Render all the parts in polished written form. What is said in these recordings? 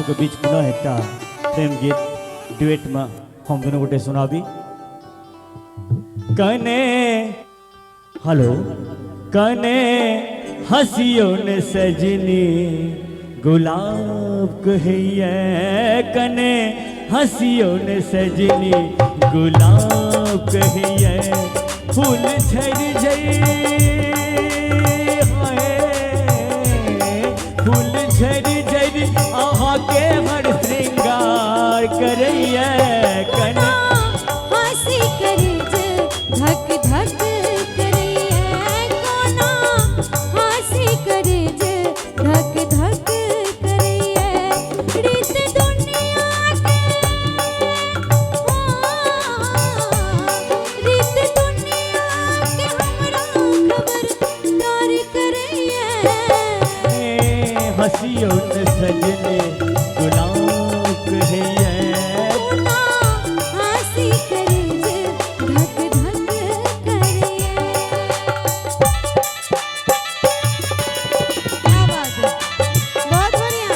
के बीच पुनः एक प्रेम गीत डुएट में हम दोनों गोटे सुनाबी। कने हेलो कने हसियो ने सजनी गुलाब कहिए, कने हसियो ने सजनी गुलाब कहिए, फूल झड़ झड़ फूल झड़ झड़ आहा के हर श्रृंगार करैया, कन हंसी करे धक धक करैया, कोना हंसी करे धक धक करैया, रीत दुनिया के रीत दुनिया के हमरा खबरदार करैया, हसियो न सजने गुलाब कहिए, हंसी करे धक धक करैया। क्या बात है, बहुत बढ़िया।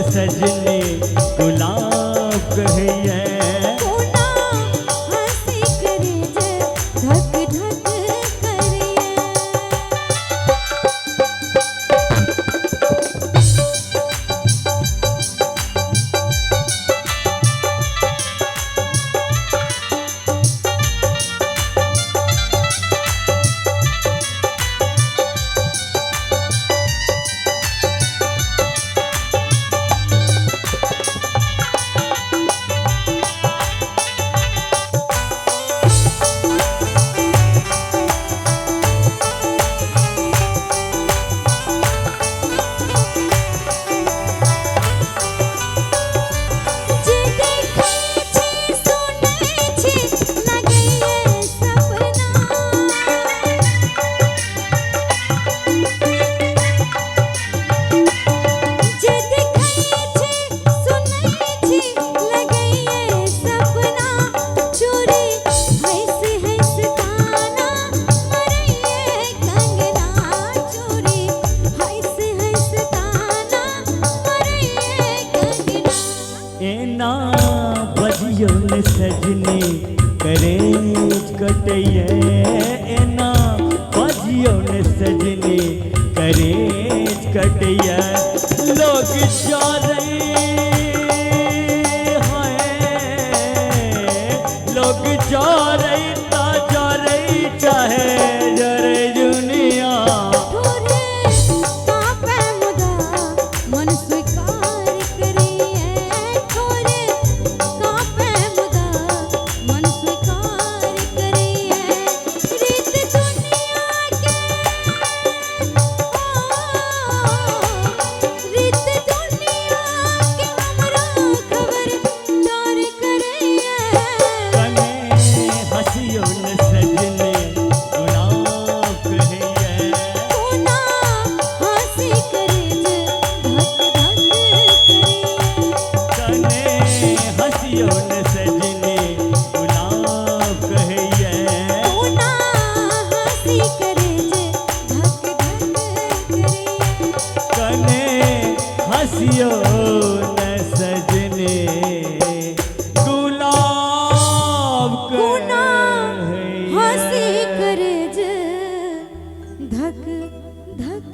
सजने गुलाब कहिए, हंसी करे धक धक करैया। सजनी करेज कटैया, एना बाजियो ने सजनी करेज कटैया, लोग चारे लोग चारे ता चारे चाहे जरे दुनिया, मन स्वीकार करिए थोरे कापे मुदा, मन स्वीकार करिए रीत दुनिया के रीत दुनिया के हमरा खबरदार करिए, कने हसियो न सजने गुलाब हंसियो न सजने गुलाब गुना कहे हंसी करे जे धक धक